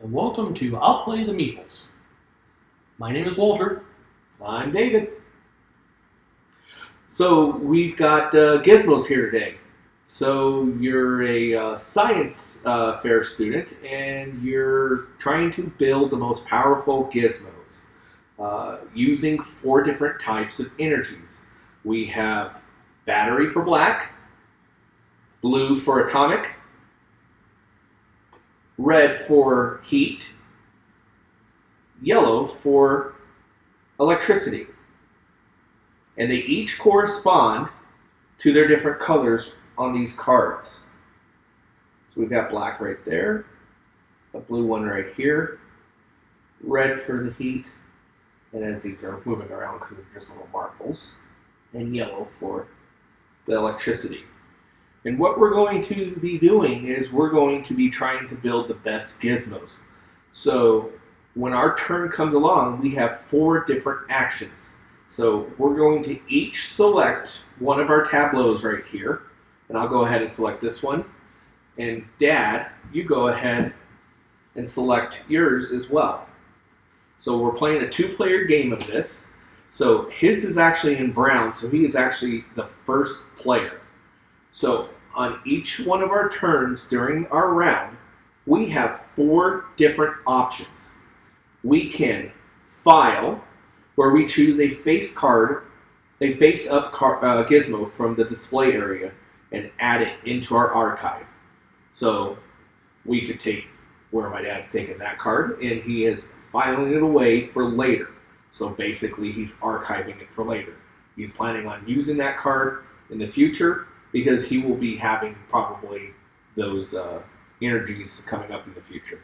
and welcome to Outplay the Meeples. My name is Walter. I'm David. So we've got Gizmos here today. So you're a science fair student and you're trying to build the most powerful gizmos using 4 different types of energies. We have battery for black, blue for atomic, red for heat, yellow for electricity. And they each correspond to their different colors on these cards. So we've got black right there, a blue one right here, red for the heat, and as these are moving around because they're just little marbles, and yellow for the electricity. And what we're going to be doing is we're going to be trying to build the best gizmos. So when our turn comes along, we have 4 different actions. So we're going to each select one of our tableaus right here. And I'll go ahead and select this one. And Dad, you go ahead and select yours as well. So we're playing a 2-player game of this. So his is actually in brown, so he is actually the first player. So on each one of our turns during our round, we have 4 different options. We can file, where we choose a face card, a face-up gizmo from the display area and add it into our archive. So we could take where my dad's taken that card and he is filing it away for later. So basically he's archiving it for later. He's planning on using that card in the future because he will be having probably those energies coming up in the future.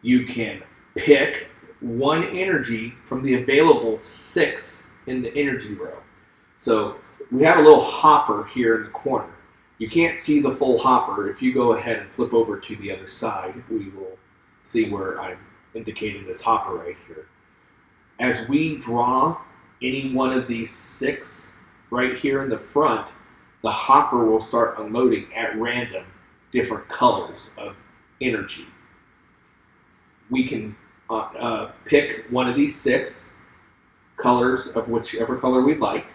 You can pick one energy from the available 6 in the energy row. So we have a little hopper here in the corner. You can't see the full hopper. If you go ahead and flip over to the other side, we will see where I'm indicating this hopper right here. As we draw any one of these 6 right here in the front, the hopper will start unloading at random different colors of energy. We can pick one of these 6 colors of whichever color we'd like.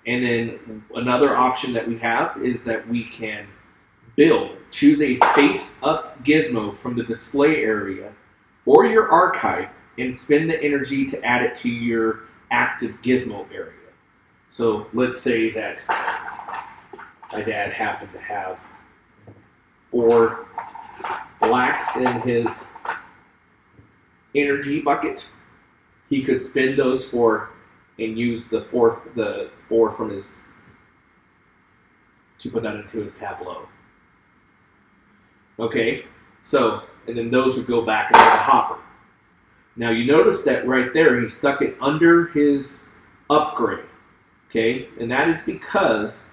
And then another option that we have is that we can choose a face-up gizmo from the display area or your archive and spend the energy to add it to your active gizmo area. So let's say that my dad happened to have 4 blacks in his energy bucket. He could spin those 4 and use the 4 from his to put that into his tableau. Okay, so and then those would go back into the hopper. Now you notice that right there he stuck it under his upgrade. Okay, and that is because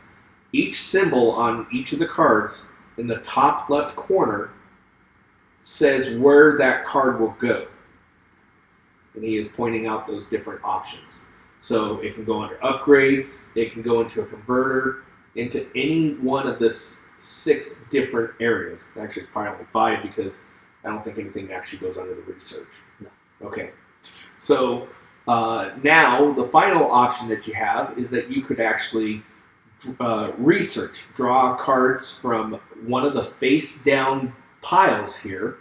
each symbol on each of the cards in the top left corner says where that card will go. And he is pointing out those different options. So it can go under upgrades, it can go into a converter, into any one of the 6 different areas. Actually, it's probably only 5 because I don't think anything actually goes under the research. No. Okay. So now the final option that you have is that you could actually research, draw cards from one of the face down piles here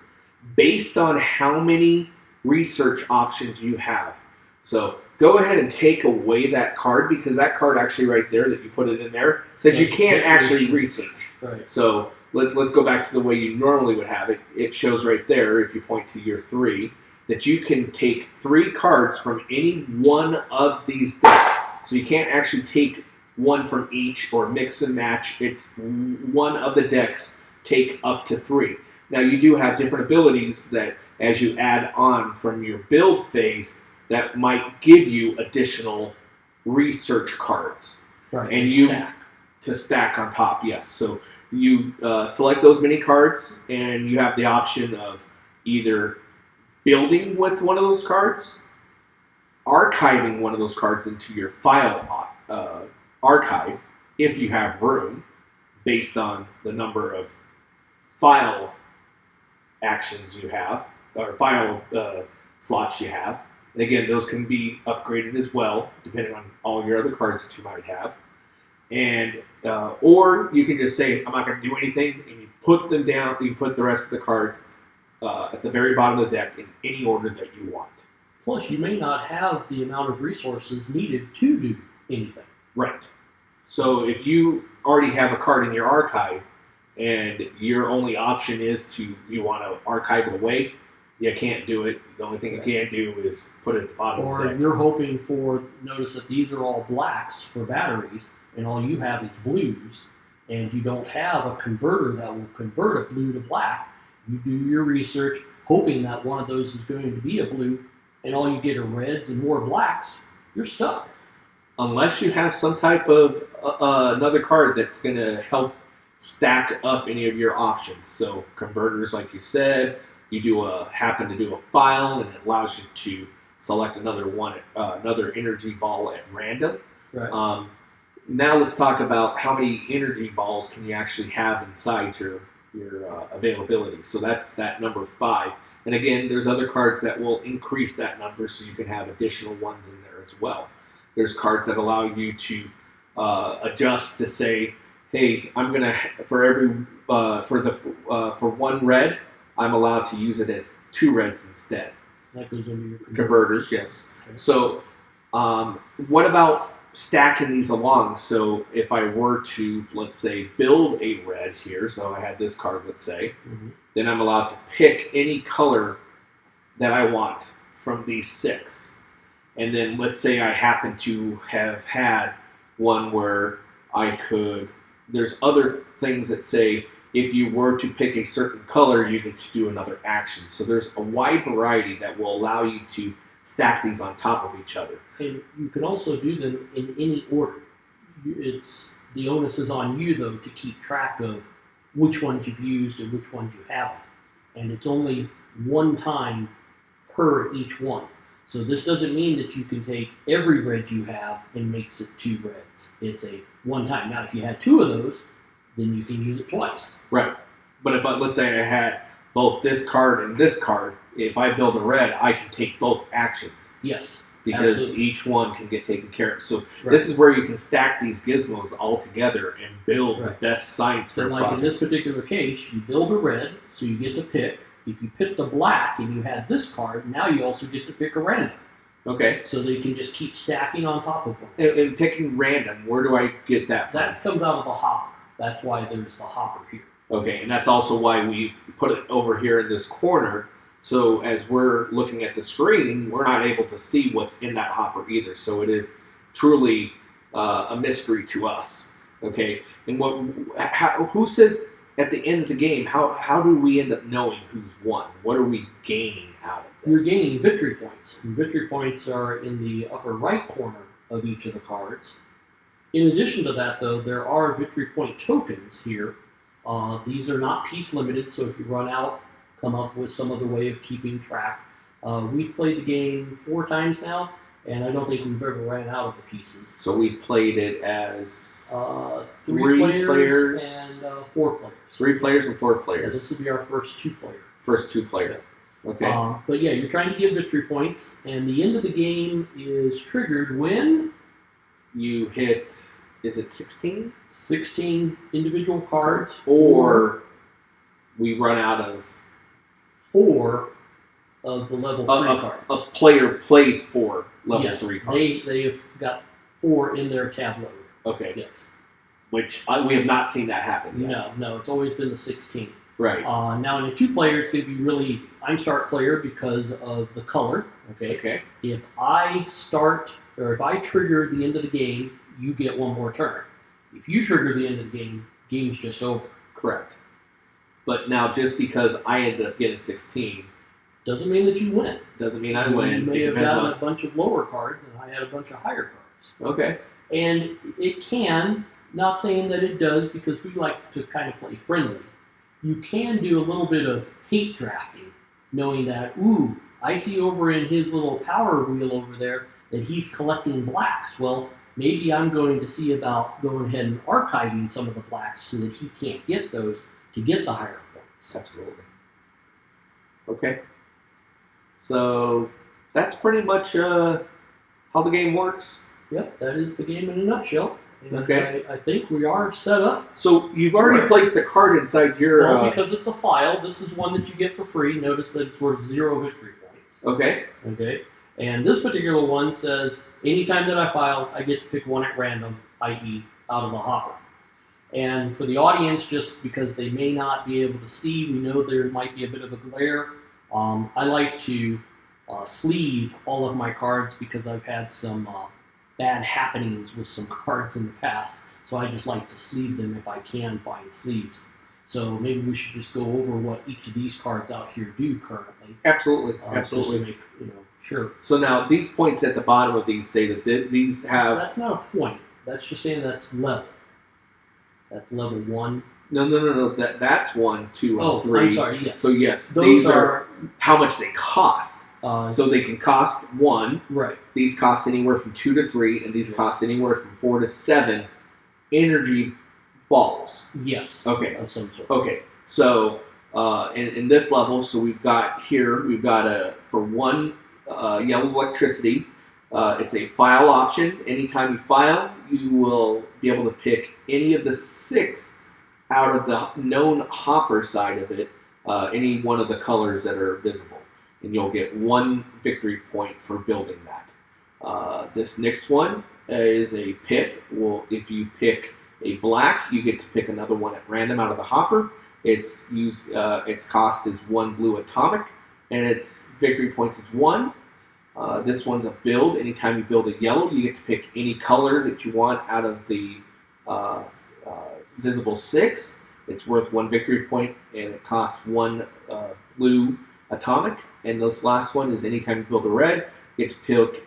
based on how many research options you have. So go ahead and take away that card because that card actually right there that you put it in there says you can't actually research. Right. So let's go back to the way you normally would have it. It shows right there, if you point to your 3, that you can take 3 cards from any one of these decks. So you can't actually take one from each or mix and match. It's one of the decks take up to 3. Now you do have different abilities that as you add on from your build phase that might give you additional research cards. Right. And to stack on top, yes. So you select those mini cards and you have the option of either building with one of those cards, archiving one of those cards into your file archive if you have room based on the number of file actions you have, or final slots you have. And again, those can be upgraded as well, depending on all your other cards that you might have. And or you can just say, I'm not going to do anything, and you put them down. You put the rest of the cards at the very bottom of the deck in any order that you want. Plus, you may not have the amount of resources needed to do anything. Right. So if you already have a card in your archive, and your only option is you want to archive it away, you can't do it. The only thing you can do is put it at the bottom of the deck. Or you're hoping for, notice that these are all blacks for batteries, and all you have is blues, and you don't have a converter that will convert a blue to black. You do your research, hoping that one of those is going to be a blue, and all you get are reds and more blacks. You're stuck. Unless you have some type of another card that's going to help stack up any of your options. So converters, like you said, you happen to do a file, and it allows you to select another energy ball at random. Right. Now let's talk about how many energy balls can you actually have inside your availability. So that's that number 5. And again, there's other cards that will increase that number, so you can have additional ones in there as well. There's cards that allow you to adjust to say, hey, I'm gonna for one red, I'm allowed to use it as 2 reds instead. That goes over your Converters, yes. Okay. So, what about stacking these along? So, if I were to, let's say, build a red here, so I had this card, let's say, then I'm allowed to pick any color that I want from these 6. And then let's say I happen to have had one where there's other things that say, if you were to pick a certain color, you get to do another action. So there's a wide variety that will allow you to stack these on top of each other. And you can also do them in any order. The onus is on you, though, to keep track of which ones you've used and which ones you haven't. And it's only one time per each one. So this doesn't mean that you can take every red you have and makes it 2 reds. It's a one time. Now, if you had 2 of those, then you can use it twice. Right. But if let's say I had both this card and this card, if I build a red, I can take both actions. Yes. Because absolutely. Each one can get taken care of. So this is where you can stack these gizmos all together and build the best science for a project. In this particular case, you build a red, so you get to pick. If you pick the black and you had this card, now you also get to pick a random. Okay. So they can just keep stacking on top of them. And picking random, where do I get that from? That comes out of the hopper. That's why there's the hopper here. Okay, and that's also why we've put it over here in this corner. So as we're looking at the screen, we're not able to see what's in that hopper either. So it is truly a mystery to us. Okay, and who says at the end of the game, how do we end up knowing who's won? What are we gaining out of this? You're gaining victory points. And victory points are in the upper right corner of each of the cards. In addition to that, though, there are victory point tokens here. These are not piece limited, so if you run out, come up with some other way of keeping track. We've played the game 4 times now, and I don't think we've ever ran out of the pieces. So we've played it as 3 players and 4 players. 3 players and 4 players. Yeah, this will be our first 2-player. First 2-player. Yeah. Okay. But yeah, you're trying to get victory points, and the end of the game is triggered when you hit, is it 16? 16 individual cards. Or we run out of 4 of the level 3 cards. A player plays 4 level 3 cards. They have got 4 in their tableau. Okay. Yes. Which we have not seen that happen yet. No, it's always been the 16. Right. Now in a 2-player, it's going to be really easy. I'm start player because of the color. Okay. If I trigger the end of the game, you get 1 more turn. If you trigger the end of the game, game's just over. Correct. But now, just because I ended up getting 16, doesn't mean that you win. Doesn't mean I win. You may have gotten a bunch of lower cards, and I had a bunch of higher cards. Okay. And it can, not saying that it does, because we like to kind of play friendly. You can do a little bit of hate drafting, knowing that, I see over in his little power wheel over there that he's collecting blacks. Well, maybe I'm going to see about going ahead and archiving some of the blacks so that he can't get those to get the higher points. Absolutely. Okay. So that's pretty much how the game works. Yep, that is the game in a nutshell. And Okay. I think we are set up. So you've already placed the card inside your. Well, because it's a file, this is one that you get for free. Notice that it's worth 0 victory points. Okay. Okay. And this particular one says, anytime that I file, I get to pick one at random, i.e. out of the hopper. And for the audience, just because they may not be able to see, we know there might be a bit of a glare. I like to sleeve all of my cards because I've had some bad happenings with some cards in the past. So I just like to sleeve them if I can find sleeves. So maybe we should just go over what each of these cards out here do currently. Absolutely. Just to make, sure. So now these points at the bottom of these say that these have. That's not a point. That's just saying that's level. That's level 1. No. That's 1, 2, and 3. I'm sorry. Yes. So yes, Those these are how much they cost. So So they can cost 1. right. These cost anywhere from 2 to 3, and these cost anywhere from 4 to 7 energy balls. Yes. Okay. Of some sort. Okay. So in this level, so we've got for 1 yellow electricity. It's a file option. Anytime you file, you will be able to pick any of the 6 out of the known hopper side of it, any one of the colors that are visible. And you'll get 1 victory point for building that. This next one is a pick. Well, if you pick a black, you get to pick another one at random out of the hopper. Its cost is 1 blue atomic, and its victory points is 1. This one's a build. Anytime you build a yellow, you get to pick any color that you want out of the visible 6. It's worth 1 victory point, and it costs 1 blue atomic. And this last one is anytime you build a red, you get to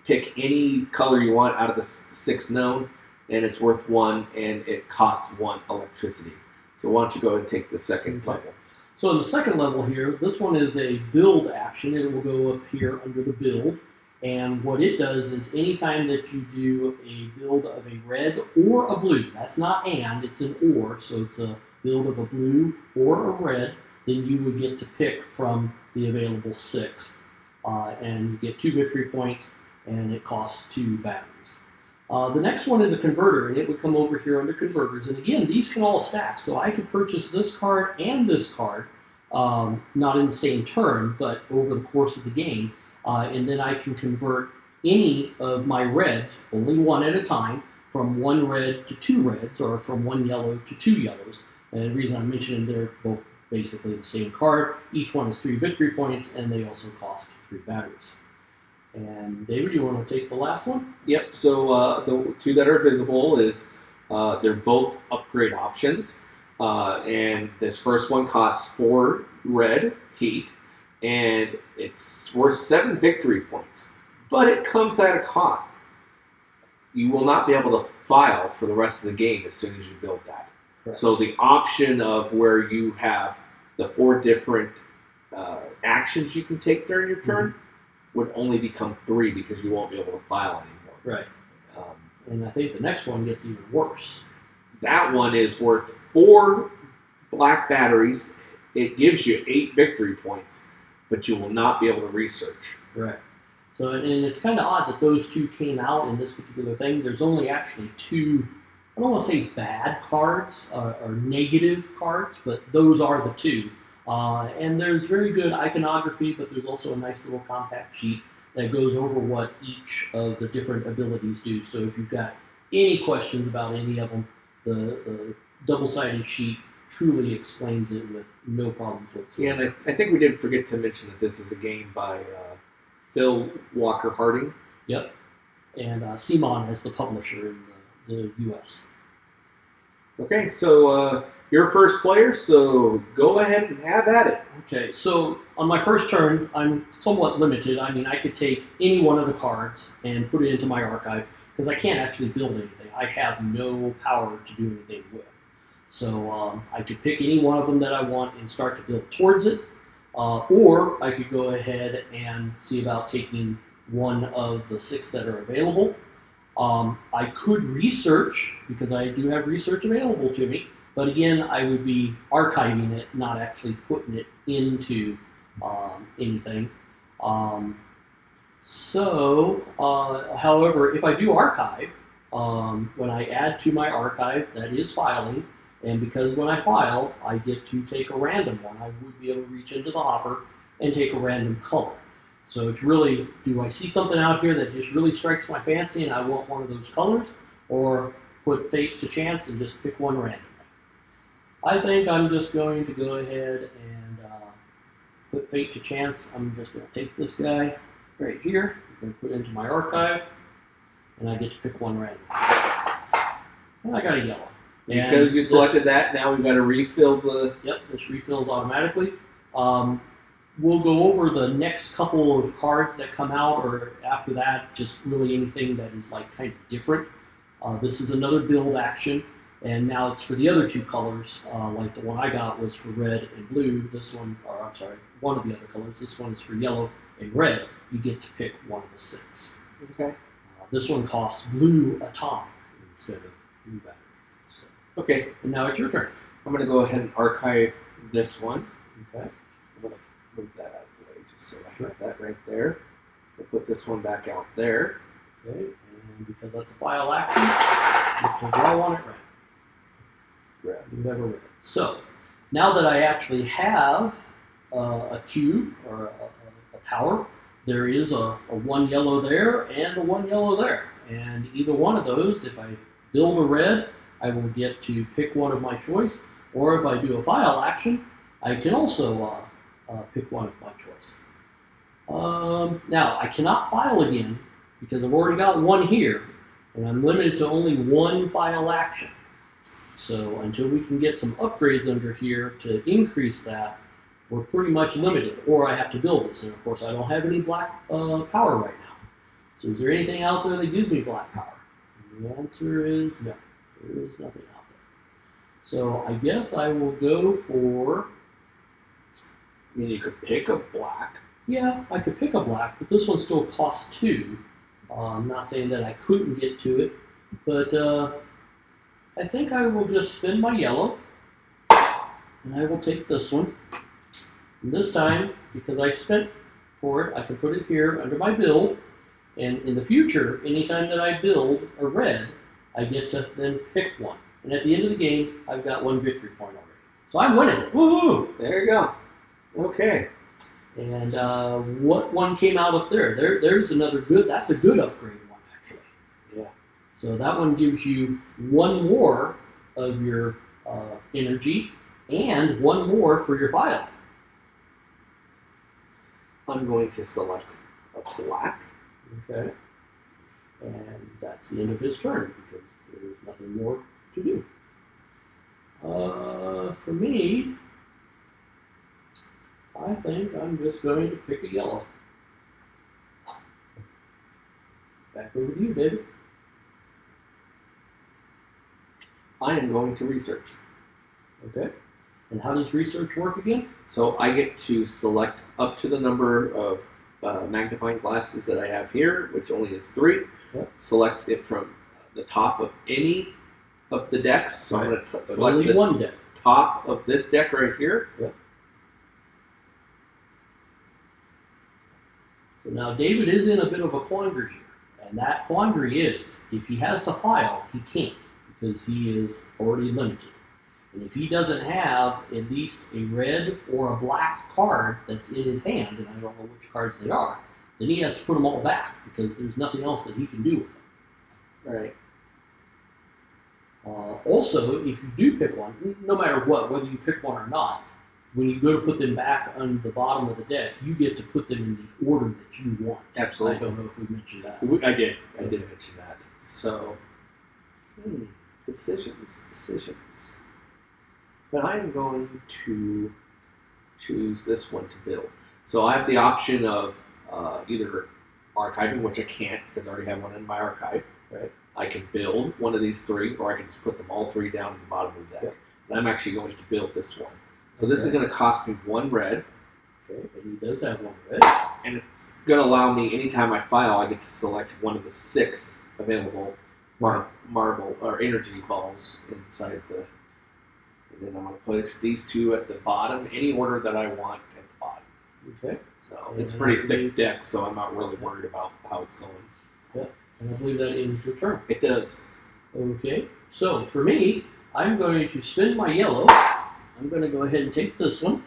pick any color you want out of the 6 known, and it's worth 1, and it costs 1 electricity. So why don't you go ahead and take the second level. So in the second level here, this one is a build action. It will go up here under the build. And what it does is anytime that you do a build of a red or a blue, that's not and, it's an or, so it's a build of a blue or a red, then you would get to pick from the available 6. And you get 2 victory points, and it costs 2 batteries. The next one is a converter, and it would come over here under converters. And again, these can all stack. So I could purchase this card and this card, not in the same turn, but over the course of the game. And then I can convert any of my reds, only 1 at a time, from 1 red to 2 reds, or from 1 yellow to 2 yellows. And the reason I'm mentioning they're both basically the same card. Each one is 3 victory points, and they also cost 3 batteries. And David, you want to take the last one? Yep. So the 2 that are visible is they're both upgrade options, and this first one costs 4 red heat, and it's worth 7 victory points, but it comes at a cost. You will not be able to file for the rest of the game as soon as you build that. Correct. So the option of where you have the 4 different actions you can take during your turn would only become 3 because you won't be able to file anymore. Right. And I think the next one gets even worse. That one is worth 4 black batteries. It gives you 8 victory points, but you will not be able to research. Right. So, and it's kind of odd that those 2 came out in this particular thing. There's only actually 2, I don't want to say bad cards or negative cards, but those are the 2. And there's very good iconography, but there's also a nice little compact sheet that goes over what each of the different abilities do. So if you've got any questions about any of them, the double-sided sheet truly explains it with no problems whatsoever. Yeah, and I think we did forget to mention that this is a game by Phil Walker Harding. Yep. And Simon as the publisher in the U.S. Okay, so you're first player, so go ahead and have at it. Okay, so on my first turn, I'm somewhat limited. I mean, I could take any one of the cards and put it into my archive, because I can't actually build anything. I have no power to do anything with. So I could pick any one of them that I want and start to build towards it, or I could go ahead and see about taking one of the 6 that are available. I could research, because I do have research available to me, but again, I would be archiving it, not actually putting it into anything. However, if I do archive, when I add to my archive, that is filing, and because when I file, I get to take a random one, I would be able to reach into the hopper and take a random color. So it's really, do I see something out here that just really strikes my fancy and I want one of those colors, or put fate to chance and just pick one randomly? I think I'm just going to go ahead and put fate to chance. I'm just going to take this guy right here and put it into my archive, and I get to pick one random. And I got a yellow. Because you selected that, now we've got to refill the... Yep, this refills automatically. We'll go over the next couple of cards that come out, or after that, just really anything that is like kind of different. This is another build action, and now it's for the other two colors. Like the one I got was for red and blue. This one, or I'm sorry, one of the other colors. This one is for yellow and red. You get to pick one of the 6. Okay. This one costs blue atomic instead of blue battery. So, okay. And now it's your turn. I'm going to go ahead and archive this one. Okay. I'm going to move that out of the way just so I have that right there. We'll put this one back out there. Okay, and because that's a file action, you have to draw on it red. You never red. So, now that I actually have a cube or a power, there is a 1 yellow there and a 1 yellow there. And either one of those, if I build a red, I will get to pick one of my choice. Or if I do a file action, I can also pick one of my choice. Now, I cannot file again because I've already got one here, and I'm limited to only 1 file action. So until we can get some upgrades under here to increase that, we're pretty much limited, or I have to build this. And of course, I don't have any black power right now. So is there anything out there that gives me black power? And the answer is no. There is nothing out there. So I guess I will go for... I mean, you could pick a black. Yeah, I could pick a black, but this one still costs 2. I'm not saying that I couldn't get to it, but I think I will just spin my yellow, and I will take this one. And this time, because I spent for it, I can put it here under my build, and in the future, anytime that I build a red, I get to then pick one. And at the end of the game, I've got 1 victory point already. So I'm winning. Woohoo! There you go. Okay. And what one came out up there? There's another good, that's a good upgrade one, actually. Yeah. So that one gives you 1 more of your energy and 1 more for your file. I'm going to select a black. Okay. And that's the end of his turn because there's nothing more to do. For me, I think I'm just going to pick a yellow. Back over to you, David. I am going to research. Okay. And how does research work again? So I get to select up to the number of magnifying glasses that I have here, which only is 3. Yep. Select it from the top of any of the decks. So Right. I'm going to But select only the one deck. top of this deck right here. Yep. So now David is in a bit of a quandary here. And that quandary is, if he has to file, he can't because he is already limited. And if he doesn't have at least a red or a black card that's in his hand, and I don't know which cards they are, then he has to put them all back because there's nothing else that he can do with them. Right. Also, if you do pick one, no matter what, whether you pick one or not, when you go to put them back on the bottom of the deck, you get to put them in the order that you want. Absolutely. I don't know if we mentioned that. I did. I did mention that. So, decisions. But I am going to choose this one to build. So I have the option of either archiving, which I can't because I already have one in my archive. Right. I can build one of these 3, or I can just put them all 3 down at the bottom of the deck. Yep. And I'm actually going to build this one. So this is going to cost me 1 red. Okay, and he does have 1 red. And it's going to allow me, anytime I file, I get to select one of the 6 available marble or energy balls inside the... And then I'm going to place these 2 at the bottom, any order that I want at the bottom. Okay. So it's a pretty thick deck, so I'm not really worried about how it's going. Yep. And I believe that ends your turn. It does. Okay. So for me, I'm going to spin my yellow. I'm going to go ahead and take this one,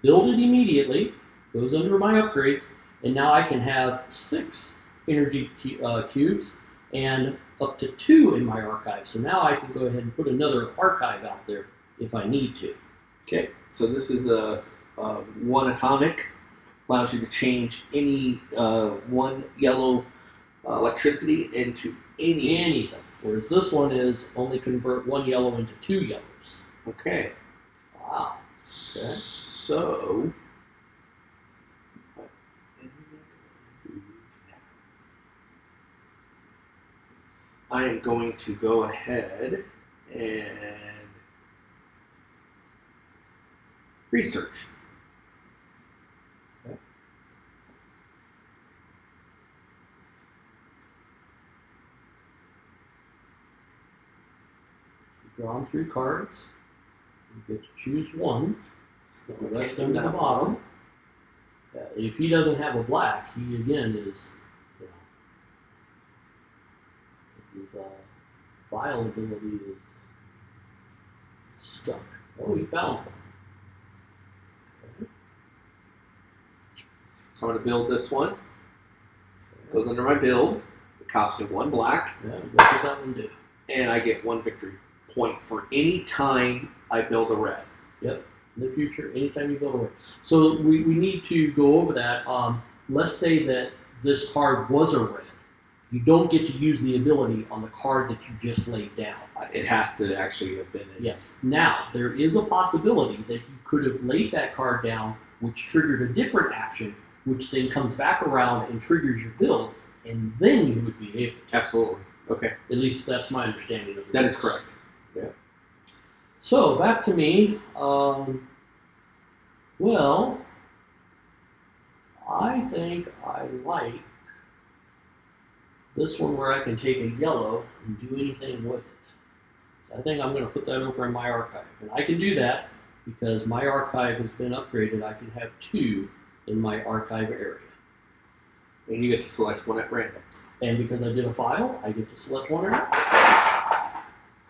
build it immediately, goes under my upgrades, and now I can have 6 energy cubes and up to 2 in my archive. So now I can go ahead and put another archive out there if I need to. Okay, so this is a 1 atomic. Allows you to change any 1 yellow electricity into Anything. Whereas this one is only convert 1 yellow into 2 yellows. Okay. Wow. Okay. So I am going to go ahead and research. Okay. Drawn 3 cards. You get to choose 1. Put the rest under the bottom. If he doesn't have a black, he again is, his vial ability is stuck. Oh, he found one. Okay. So I'm going to build this one. Goes under my build. It costs me 1 black. Yeah, what does that one do? And I get 1 victory point for any time I build a red. Yep. In the future, anytime you build a red. So we need to go over that. Let's say that this card was a red. You don't get to use the ability on the card that you just laid down. It has to actually have been in. Yes. Now, there is a possibility that you could have laid that card down, which triggered a different action, which then comes back around and triggers your build, and then you would be able to. Absolutely. Okay. At least that's my understanding of it. That is correct. Yeah. So, back to me. Well, I think I like this one where I can take a yellow and do anything with it. So I think I'm going to put that over in my archive. And I can do that because my archive has been upgraded. I can have 2 in my archive area. And you get to select 1 at random. And because I did a file, I get to select 1 or not.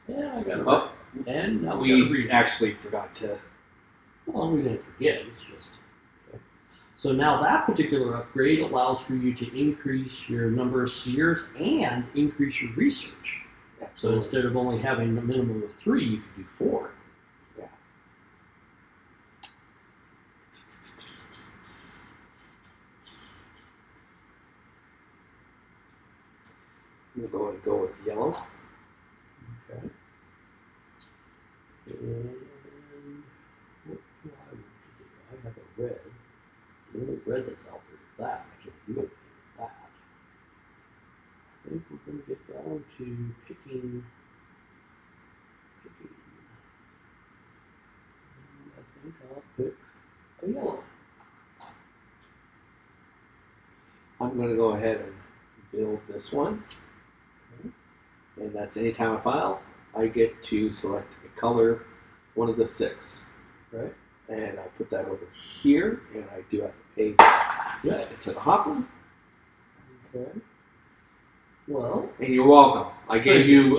Yeah, I got it. Oh, and now we we actually forgot to. Well, we didn't forget. It's just. Okay. So now that particular upgrade allows for you to increase your number of spheres and increase your research. So instead of only having a minimum of 3, you could do 4. Yeah. I'm going to go with yellow. Okay. And what do I want to do? I have a red. The only red that's out there is that. I can't do anything with that. I think we're going to get down to picking. And I think I'll pick a yellow. I'm going to go ahead and build this one. Okay. And that's anytime I file, I get to select a color, one of the 6. Right. And I put that over here, and I do have to pay that into the hopper. Okay. Well. And you're welcome. I gave you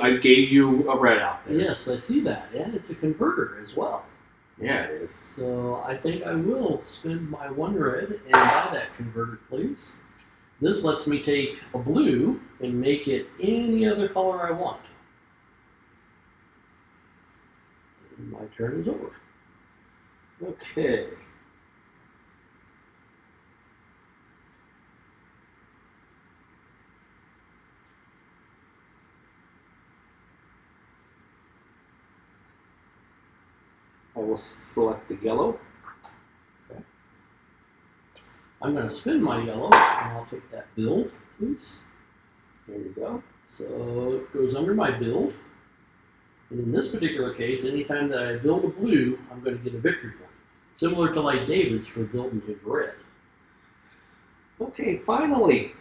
a red out there. Yes, I see that, and it's a converter as well. Yeah, it is. So I think I will spend my 1 red and buy that converter, please. This lets me take a blue and make it any other color I want. And my turn is over. Okay. I will select the yellow. Okay. I'm going to spin my yellow, and I'll take that build, please. There you go. So it goes under my build. And in this particular case, anytime that I build a blue, I'm going to get a victory point. Similar to like David's for building his red. Okay, finally,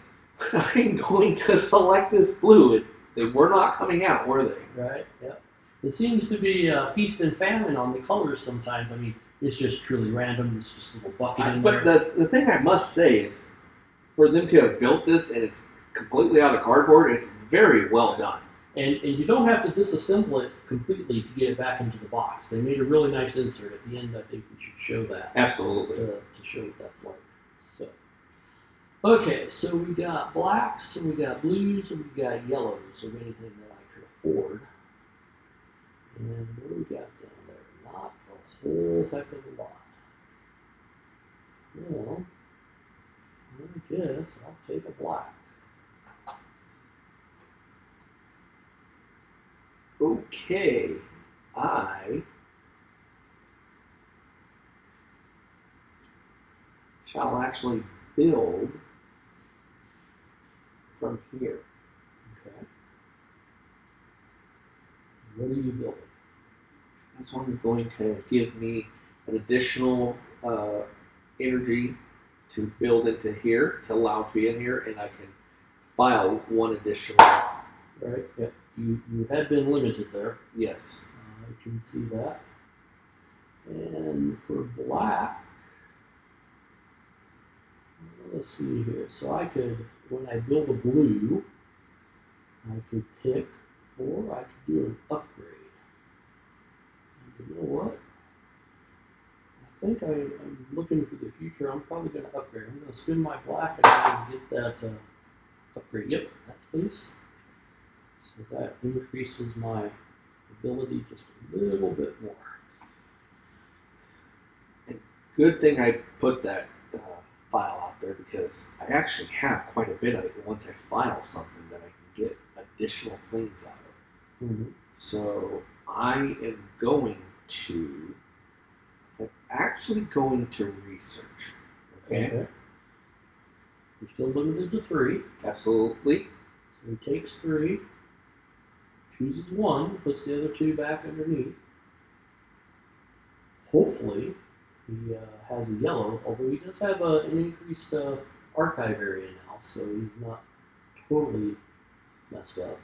I'm going to select this blue. They were not coming out, were they? Right, yep. It seems to be feast and famine on the colors sometimes. I mean, It's just truly random. It's just a little bucket in But there. the thing I must say is, for them to have built this and it's completely out of cardboard, it's very well done. And you don't have to disassemble it completely to get it back into the box. They made a really nice insert at the end. I think we should show that. Absolutely. To show what that's like. So, okay, so we got blacks, and we got blues, and we got yellows of anything that I could afford. And what do we got down there? Not a whole heck of a lot. Well, I guess I'll take a black. Okay, I shall actually build from here. Okay. What are you building? This one is going to give me an additional energy to build into here, to allow to be in here, and I can file one additional. Right, yep. You had been limited there. Yes. I can see that. And for black, let's see here. So I could, when I build a blue, I could pick, or I could do an upgrade. And you know what? I think I'm looking for the future. I'm probably going to upgrade. I'm going to spin my black and I'm going to get that upgrade. Yep, that's please. So that increases my ability just a little bit more. And good thing I put that file out there, because I actually have quite a bit of it once I file something that I can get additional things out of. Mm-hmm. So I am going to, I'm actually going to research. Okay? We're still limited to 3. Absolutely. So he takes 3, chooses 1, puts the other 2 back underneath. Hopefully, he has a yellow, although he does have an increased archive area now, so he's not totally messed up.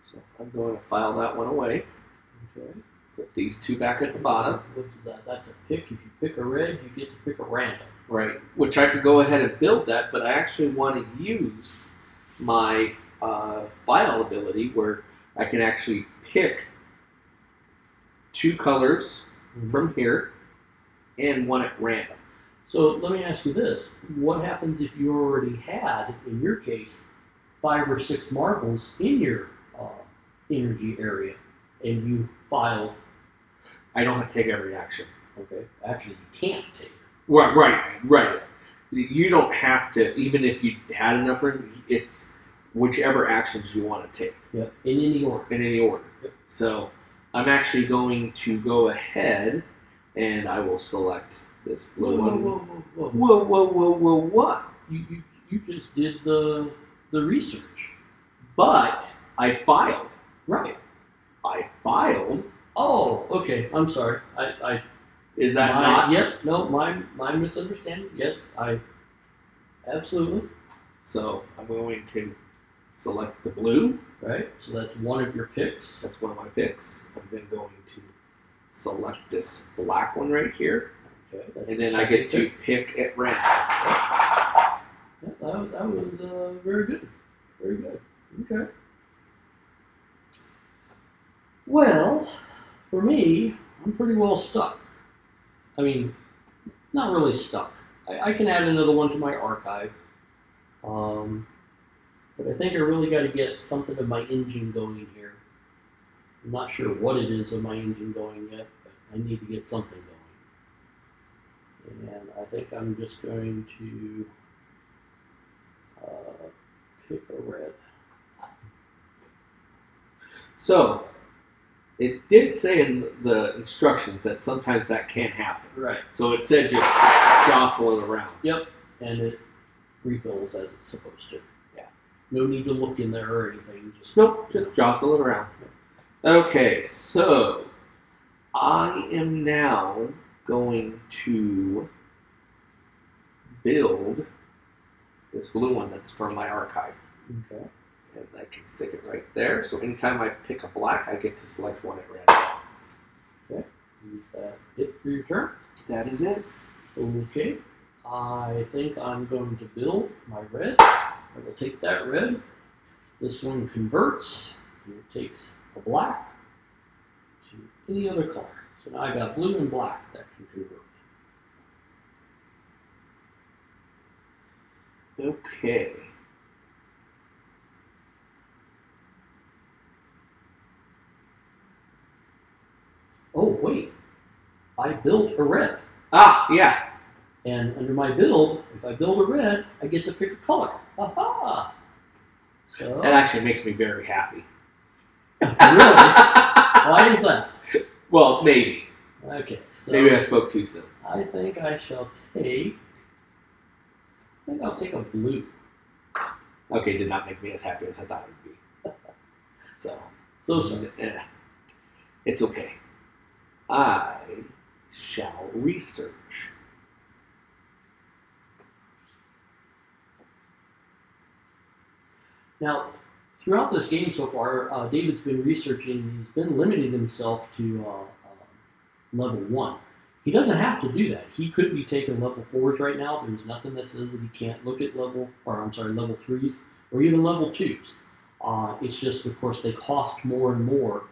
So I'm going to file that one away. Okay. Put these 2 back at the bottom. What is that? That's a pick. If you pick a red, you get to pick a random. Right. Which I could go ahead and build that, but I actually want to use my file ability where I can actually pick 2 colors from here and one at random. So let me ask you this. What happens if you already had, in your case, 5 or 6 marbles in your energy area and you filed? I don't have to take every action. Okay. Actually, you can't take it. Right. You don't have to, even if you had enough room, it's whichever actions you want to take. Yep. In any order. In any order. Yep. So I'm actually going to go ahead and I will select this blue one. Whoa, what? You just did the research. But I filed. Right. I filed. Oh, okay. I'm sorry. Is that not? Yep. No, my misunderstanding. Yes, I absolutely. So I'm going to select the blue. Right. So that's one of your picks. That's one of my picks. I'm then going to select this black one right here. Okay. And then I get to pick at random. Yeah, that was very good. Very good. Okay. Well, for me, I'm pretty well stuck. I mean, not really stuck. I can add another one to my archive. But I think I really got to get something of my engine going here. I'm not sure what it is of my engine going yet, but I need to get something going. And I think I'm just going to pick a red. So, it did say in the instructions that sometimes that can happen. Right. So it said just jostle it around. Yep. And it refills as it's supposed to. Yeah. No need to look in there or anything. Just jostle it around. Okay, so I am now going to build this blue one that's from my archive. Okay. And I can stick it right there. So anytime I pick a black, I get to select one at random. Okay. Is that it for your turn? That is it. Okay. I think I'm going to build my red. I will take that red. This one converts, and it takes a black to any other color. So now I got blue and black that can convert. Okay. Oh, wait. I built a red. Ah, yeah. And under my build, if I build a red, I get to pick a color. Aha! So, That actually makes me very happy. really? Why is that? Well, maybe. Okay, so Maybe I spoke too soon. I think I shall take. I think I'll take a blue. Okay, did not make me as happy as I thought it would be. So So. it's okay. I shall research. Now, throughout this game so far, David's been researching. He's been limiting himself to level 1. He doesn't have to do that. He could be taking level 4s right now. There's nothing that says that he can't look at level 3s or even level 2s. It's just, of course, they cost more and more.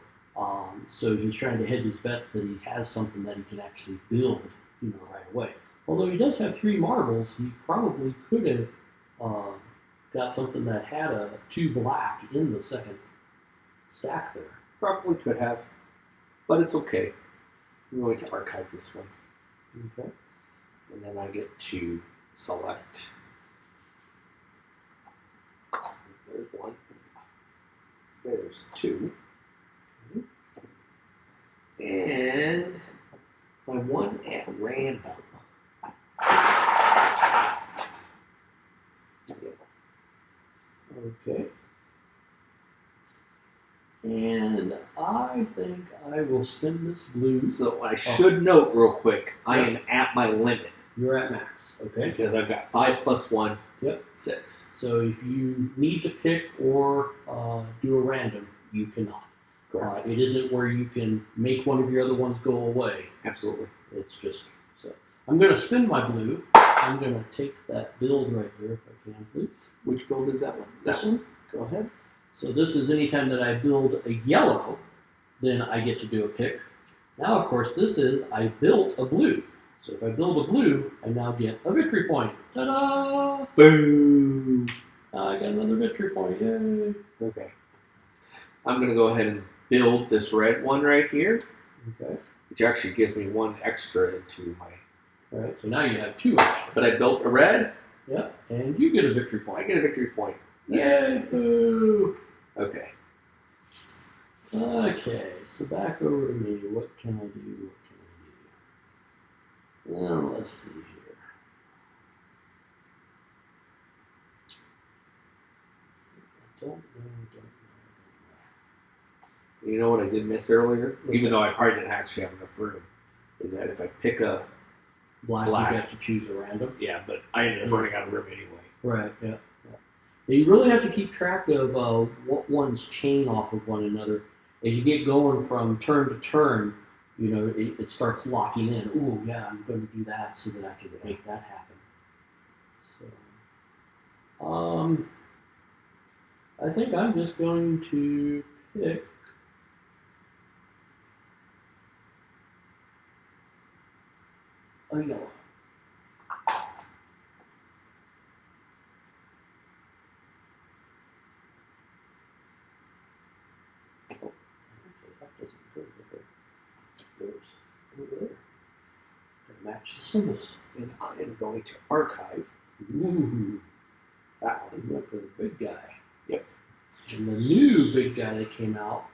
So he's trying to hedge his bet that he has something that he can actually build, right away. Although he does have 3 marbles, he probably could have got something that had a 2 black in the second stack there. Probably could have, but it's okay. I'm going to archive this one. Okay. And then I get to select. There's 1. There's 2. And my 1 at random. Okay. And I think I will spin this blue. So I should note real quick, I am at my limit. You're at max, okay? Because I've got 5 plus 1, Yep. 6. So if you need to pick or do a random, you cannot. Correct. It isn't where you can make one of your other ones go away. Absolutely. It's just so. I'm going to spin my blue. I'm going to take that build right there if I can, please. Which build is that one? This one. Go ahead. So this is anytime that I build a yellow, then I get to do a pick. Now, of course, this is I built a blue. So if I build a blue, I now get a victory point. Ta-da! Boom! I got another victory point. Yay! Okay. I'm going to go ahead and build this red one right here, Okay. which actually gives me 1 extra into my... All right, so now you have 2 extra. But I built a red. Yep, and you get a victory I point. get a victory point. Yay! Boo! Okay. Okay, so back over to me. What can I do? Well, let's see here. I don't know. You know what I did miss earlier? What's Even that? though I probably didn't actually have enough room. Is that if I pick a... Black, Black. you get to choose a random. Yeah, but I ended up running out of room anyway. Right, yeah. You really have to keep track of what ones chain off of one another. As you get going from turn to turn, it starts locking in. Ooh, yeah, I'm going to do that so that I can make that happen. So, I think I'm just going to pick a yellow. That doesn't go with it. Goes over there. To match the symbols. And I am going to archive Ooh, that we one. went for the big guy. Yep. And the new big guy that came out.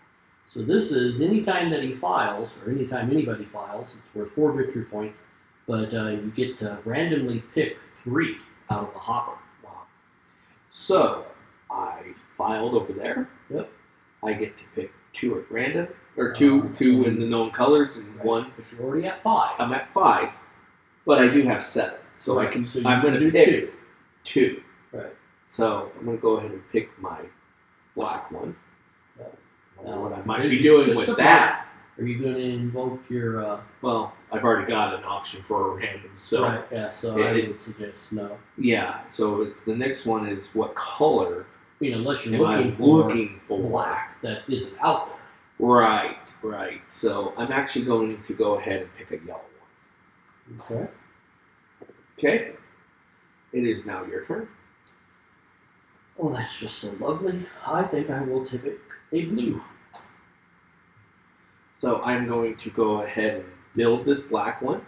So this is anytime that he files, or anytime anybody files, it's worth 4 victory points, but you get to randomly pick 3 out of the hopper. Wow. So, I filed over there. Yep. I get to pick 2 at random, or two in the known colors, and Right. 1. But you're already at 5. I'm at 5, but I do have 7, so Right, I can. so you I'm can going to do pick 2. Right. So I'm going to go ahead and pick my black one. Yeah. I wonder what I Now, might as be you doing put with the that. Are you going to invoke your? Well, I've already got an option for a random, so Right. Yeah. So I would suggest no. yeah. So it's the next one is what color Unless you're am I looking for? black that isn't out there. Right, right. So I'm actually going to go ahead and pick a yellow one. Okay. Okay. It is now your turn. Oh, that's just so lovely. I think I will take a blue. So I'm going to go ahead and build this black one.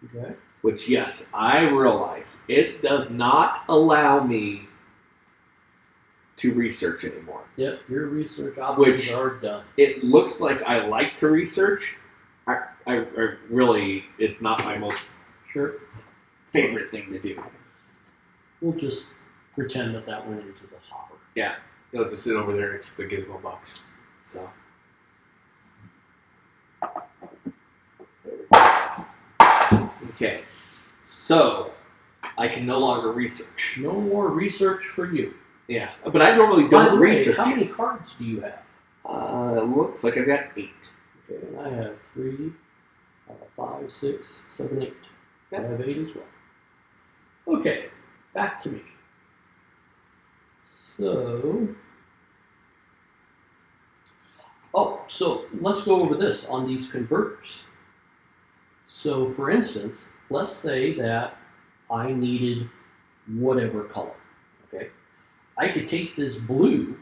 Okay. Which, yes, I realize it does not allow me to research anymore. Yep, your research options are done. It looks like I like to research. I really, it's not my most favorite thing to do. We'll just pretend that went into the hopper. Yeah, it'll just sit over there next to the Gizmo box. So. Okay, so I can no longer research. No more research for you. Yeah, but I normally By don't the way, research. how many cards do you have? It looks like I've got 8. Okay, and I have 3, 5, 6, 7, 8. Yeah. I have 8 as well. Okay, back to me. So let's go over this on these converters. So for instance, let's say that I needed whatever color, okay? I could take this blue.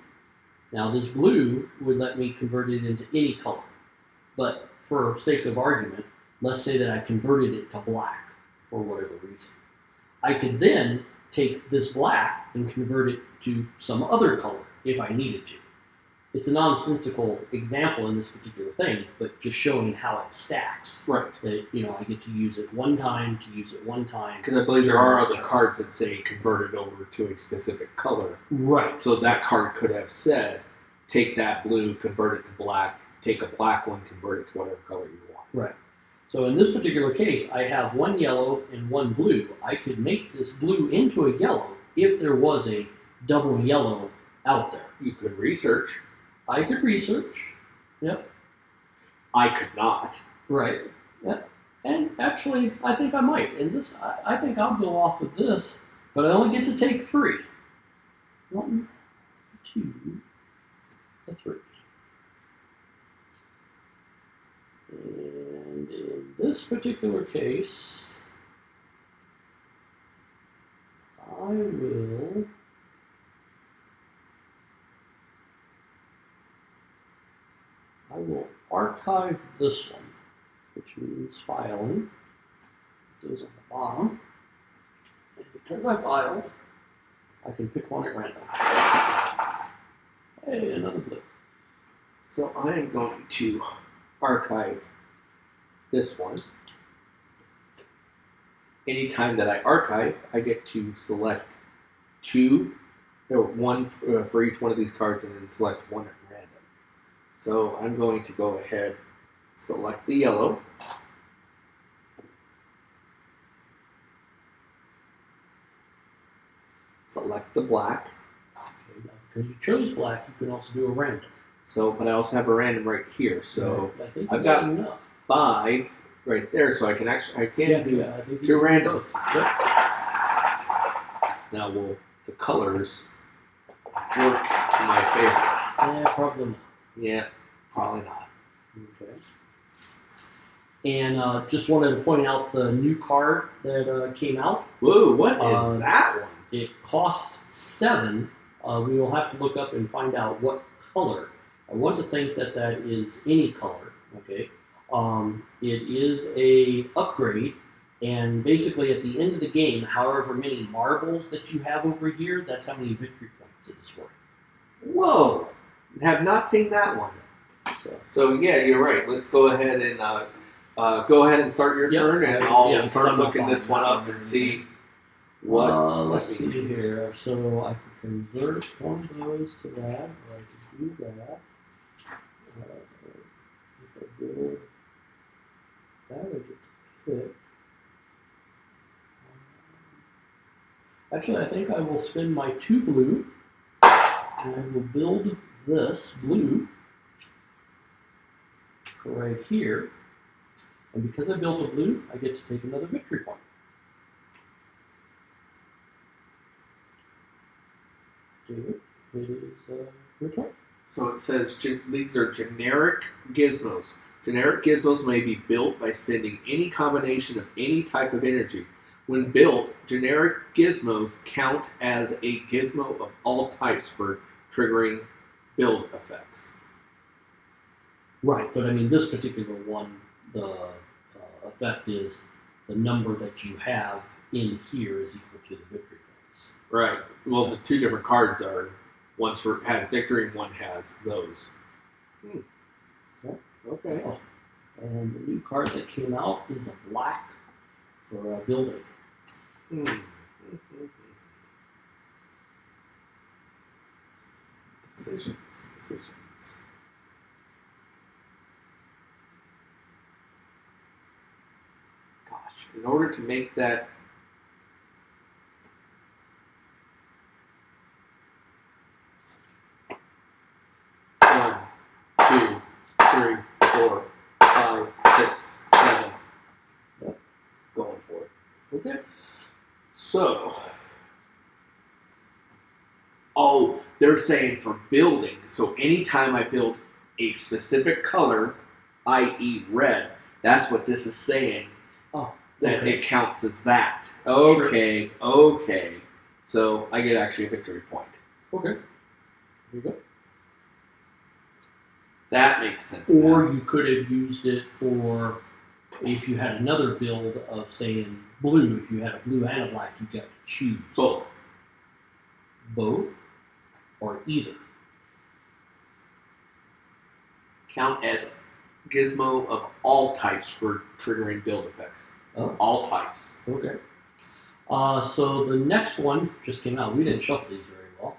Now this blue would let me convert it into any color. But for sake of argument, let's say that I converted it to black for whatever reason. I could then take this black and convert it to some other color if I needed to. It's a nonsensical example in this particular thing, but just showing how it stacks. Right. That, I get to use it one time, Because I believe there are other cards that say converted over to a specific color. Right. So that card could have said, take that blue, convert it to black, take a black one, convert it to whatever color you want. Right. So in this particular case, I have one yellow and one blue. I could make this blue into a yellow if there was a double yellow out there. You could research. I could research. Yep. I could not. Right. Yep. And actually, I think I might. And this, I think I'll go off of this, but I only get to take 3. 1, 2, 3. And in this particular case, I will archive this one, which means filing. It goes on the bottom. And because I filed, I can pick one at random. Hey, another blue. So I am going to archive this one. Anytime that I archive, I get to select 2 or 1 for each one of these cards and then select 1 at random. So I'm going to go ahead, select the yellow. Select the black. Okay, now because you chose black, you can also do a random. So, but I also have a random right here. So I think I've got 5 right there. So I can actually, do 2 randoms. Yep. Now will the colors work to my favorite? Yeah, probably not. Yeah, probably not. Okay. And just wanted to point out the new card that came out. Whoa, what is that one? It costs 7. We will have to look up and find out what color. I want to think that is any color. Okay. It is a upgrade, and basically at the end of the game, however many marbles that you have over here, that's how many victory points it is worth. Whoa! Have not seen that one. So yeah, you're right. Let's go ahead and start your turn, and I'll start looking this one up and see what. Let's see here. So I can convert one of those to that, or I can do that. If I build that, I get to pick. Actually, I think I will spend my 2 blue I will build this blue right here. And because I built a blue, I get to take another victory point. David, it is your turn. So it says these are generic gizmos. Generic gizmos may be built by spending any combination of any type of energy. When built, generic gizmos count as a gizmo of all types for triggering build effects. Right, but I mean, this particular one, the effect is the number that you have in here is equal to the victory points. Right. Well, the two different cards are, one has victory and one has those. Okay. Oh, and the new card that came out is a black for building. Decisions. Gosh, in order to make that one, two, three, 4, 5, 6, 7. Yep. Going for it. Okay. So, they're saying for building. So anytime I build a specific color, i.e. red, that's what this is saying. Oh. That okay. it counts as that. Okay, sure. Okay. So I get actually a victory point. Okay. There you go. That makes sense. Or you could have used it for, if you had another build of saying blue, if you had a blue and a black, you got to choose. Both. Both or either. Count as gizmo of all types for triggering build effects. Oh. All types. Okay. So the next one just came out. We didn't shuffle these very well.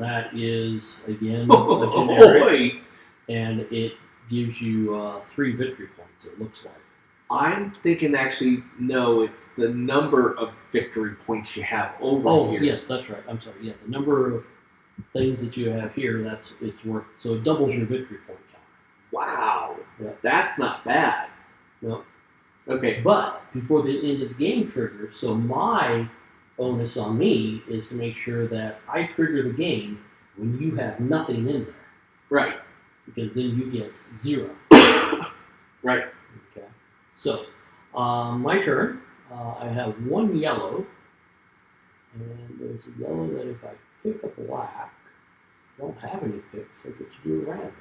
That is, again, a generic. And it gives you 3 victory points, it looks like. I'm thinking actually, no, it's the number of victory points you have over here. Oh, yes, that's right. I'm sorry. Yeah, the number of things that you have here, it's worth. So it doubles your victory point count. Wow. Yeah. That's not bad. No. Okay. But before the end of the game triggers, so my onus on me is to make sure that I trigger the game when you have nothing in there. Right. Because then you get 0. Right. Okay. So, my turn. I have 1 yellow. And there's a yellow that if I pick a black, I don't have any picks, I get to do a random.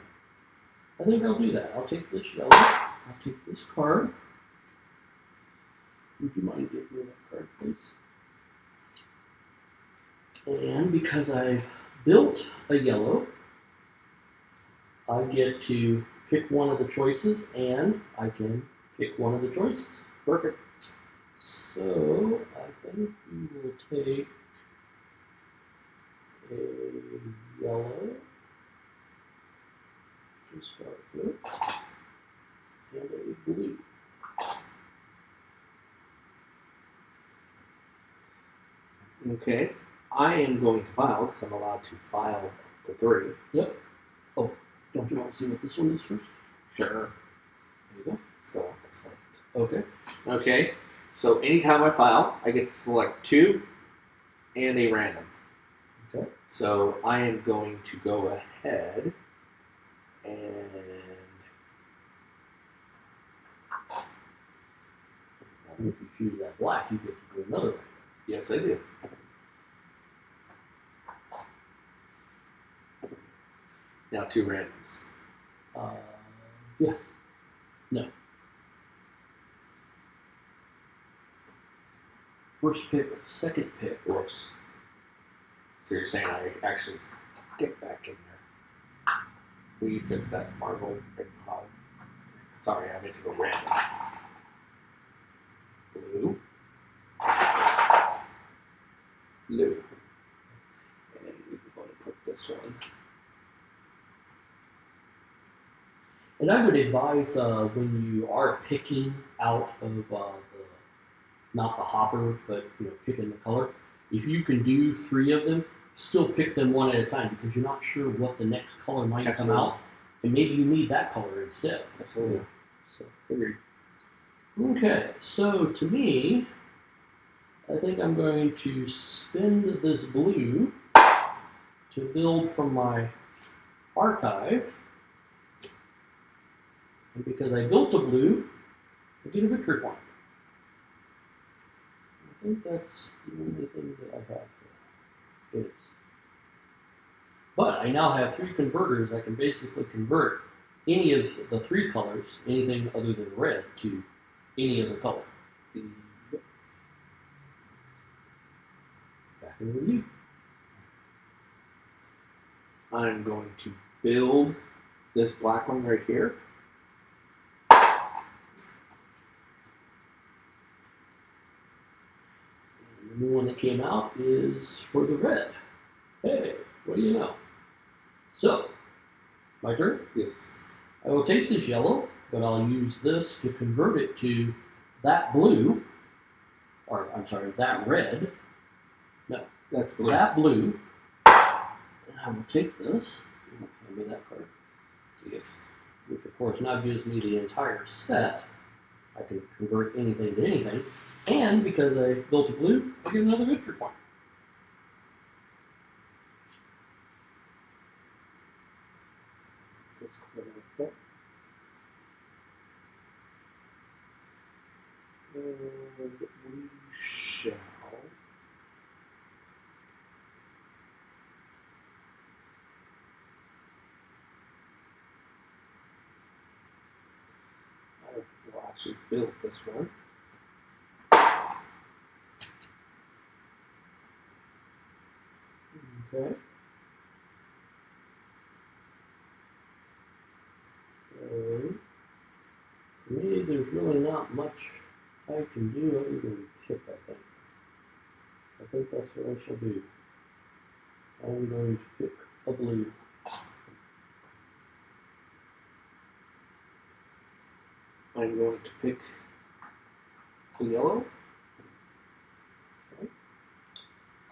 I think I'll do that. I'll take this yellow. I'll take this card. Would you mind getting me that card, please? And because I've built a yellow, I get to pick one of the choices, and I can pick one of the choices. Perfect. So, I think we will take a yellow to start with, and a blue. Okay. I am going to file, because I'm allowed to file up to 3. Yep. Oh, don't you want to see what this one is first? Sure. There you go. Still want this one. Okay. Okay. So anytime I file, I get to select 2 and a random. Okay. So I am going to go ahead and if you choose that black, you get to do another random. Yes, I do. Now 2 randoms. Yes. No. First pick, second pick. Whoops. So you're saying I actually get back in there. Will you fix that marble right bottom? Sorry, I meant to go random. Blue. Blue. And we're going to put this one. And I would advise when you are picking out of not the hopper, but picking the color, if you can do 3 of them, still pick them one at a time because you're not sure what the next color might Absolutely. come out, and maybe you need that color instead. Absolutely. So, Agreed. okay, so to me, I think I'm going to spend this blue to build from my archive, and because I built a blue, I get a victory point. I think that's the only thing that I have for it. But I now have 3 converters. I can basically convert any of the 3 colors, anything other than red, to any other color. Back over to you. I'm going to build this black one right here. And the new one that came out is for the red. Hey, what do you know? So, my turn. Yes. I will take this yellow, but I'll use this to convert it to that blue, or I'm sorry, that red. No, That's blue. that blue. And I will take this. Hand me that card. Yes. Which of course now gives me the entire set. I can convert anything to anything. And because I built a blue, I get another victory point. Just clear like that. And we shall I will actually build this one. Okay. So, for me, there's really not much I can do other than pick, I think. I think that's what I shall do. I'm going to pick a blue. I'm going to pick the yellow. Okay.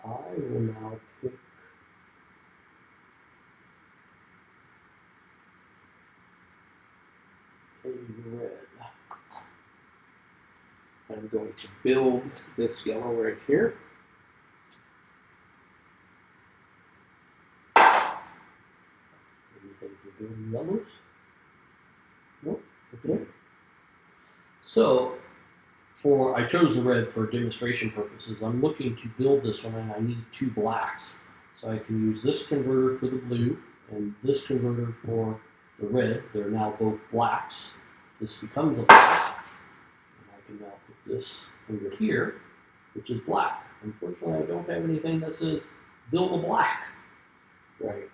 I will now pick a red. I'm going to build this yellow right here. Anything for building yellows? Nope. Okay. So, I chose the red for demonstration purposes. I'm looking to build this one and I need 2 blacks. So I can use this converter for the blue and this converter for the red. They're now both blacks. This becomes a black. And I can now put this over here, which is black. Unfortunately, I don't have anything that says build a black. Right.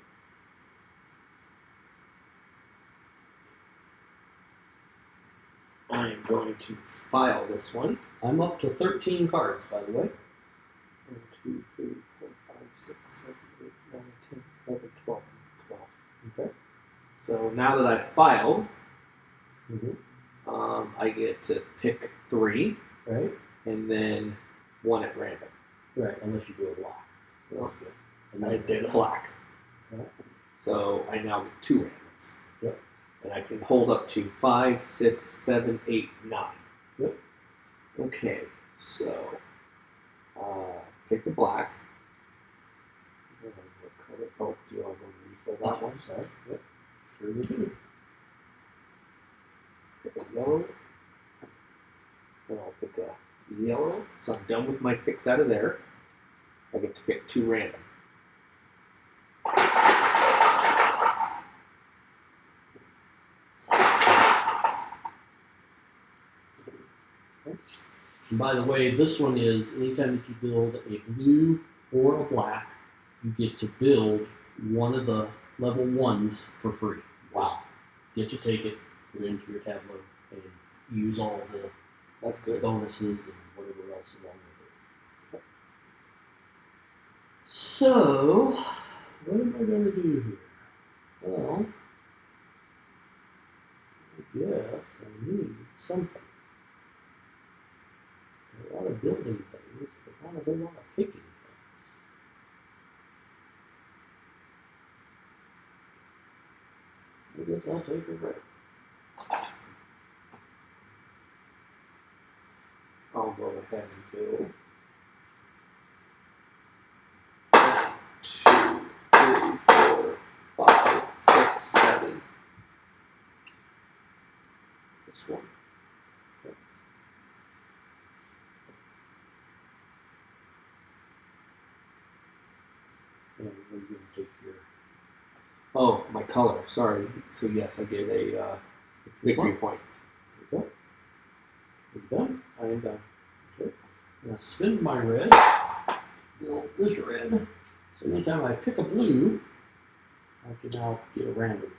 I am going to file this one. I'm up to 13 cards, by the way. 1, 2, 3, 4, 5, 6, 7, 8, 9, 10, 11, 12. 12. Okay. So now that I've filed, Mm-hmm. I get to pick 3, Right? and then 1 at random. Right, unless you do a black. Well, And I then did a black. Okay. So I now get 2 randoms. Yep. And I can hold up to 5, 6, 7, 8, 9. Yep. Okay, so pick the black. Oh, do you want to refill that one? Sorry. Yep. Sure you do. Pick a yellow. And I'll pick a yellow. So I'm done with my picks out of there. I get to pick 2 random. And by the way, this one is anytime that you build a blue or a black, you get to build one of the level 1s for free. Wow. Get to take it, put it into your tableau, and use all the That's good. bonuses and whatever else along with it. So, what am I going to do here? Well, I guess I need something. A lot of building things, but not a whole lot of picking things. guess I'll take a red. I'll go ahead and build. 1, 2, 3, 4, 5, 6, 7. This one. Okay. And we're going to take your. Oh, my color. Sorry. So yes, I get a victory point. Okay. You're done. I am done. Okay. Now spin my red. Build this red. So anytime I pick a blue, I can now get a random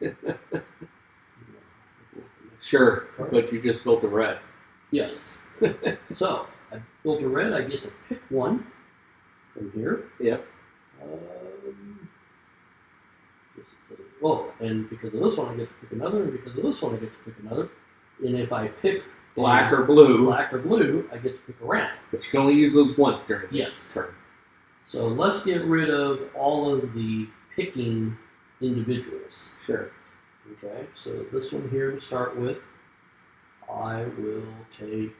as well. Sure, but you just built a red. Yes. So I built a red. I get to pick one from here. Yep. Well, and because of this one, I get to pick another, and because of this one, I get to pick another. And if I pick black or blue, I get to pick a random. But you can only use those once during this turn. So let's get rid of all of the picking individuals. Sure. Okay, so this one here to start with, I will take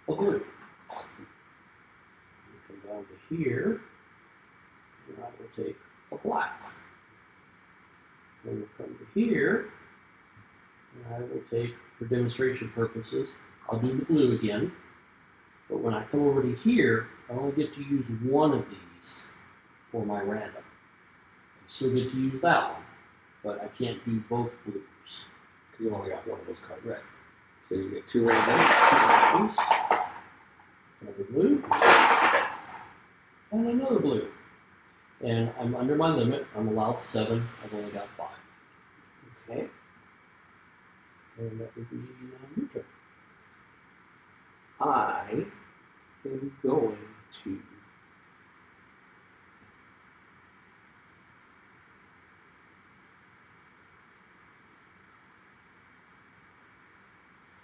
a blue. Come down to here, and I will take a black. Then we'll come to here, and I will take, for demonstration purposes, I'll do the blue again. But when I come over to here, I only get to use one of these for my random. I still get to use that one, but I can't do both blues. Because you only got one of those cards. Right. So you get 2 randoms. Another blue. And another blue. And I'm under my limit. I'm allowed 7. I've only got 5. Okay. And that would be your turn. I am going to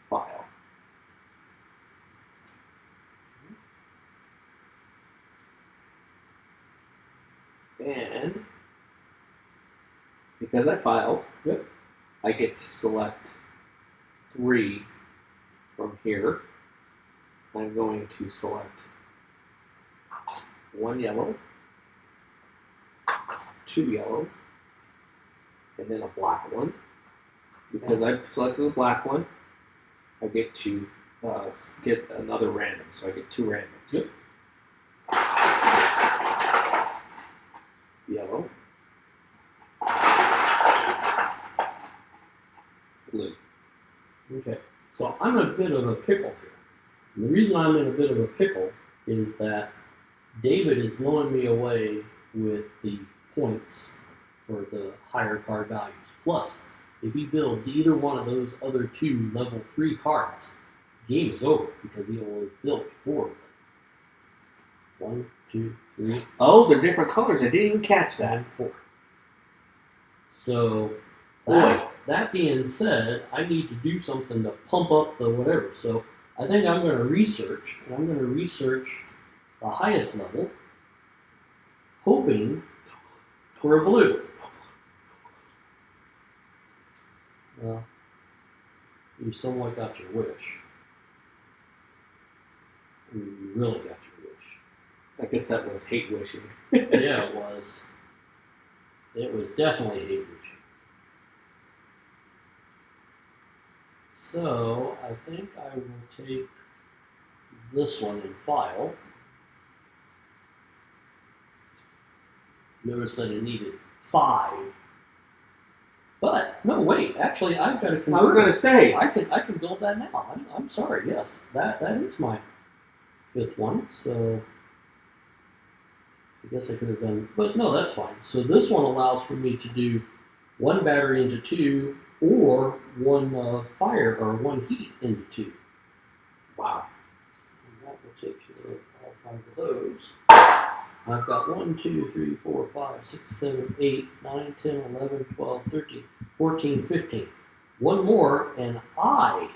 file. And because I filed, yep, I get to select 3 from here. I'm going to select 1 yellow, 2 yellow, and then a black one. Because I selected the black one, I get to get another random, so I get 2 randoms. Yep. Yellow, blue. Okay, so I'm in a bit of a pickle here. And the reason I'm in a bit of a pickle is that David is blowing me away with the points for the higher card values. Plus, if he builds either one of those other 2 level 3 cards, game is over because he only built 4 of them. 1, 2, 3. Oh, they're different colors. I didn't even catch that. 4. So, Boy. that being said, I need to do something to pump up the whatever. So, I think I'm going to research, and I'm going to research the highest level, hoping for a blue. Well, you somewhat got your wish. I mean, you really got your wish. I guess that was hate wishing. Yeah, it was. It was definitely hate wishing. So, I think I will take this one and file. Notice that it needed 5. But, no, wait, actually, I've got to convert. I was going to say. I can build that now. I'm sorry, yes. That is my 5th one, so I guess I could have done, but no, that's fine. So this one allows for me to do 1 battery into 2, or 1 fire or 1 heat into 2. Wow. And that will take care of all 5 of those. I've got 1, 2, 3, 4, 5, 6, 7, 8, 9, 10, 11, 12, 13, 14, 15. 1 more, and I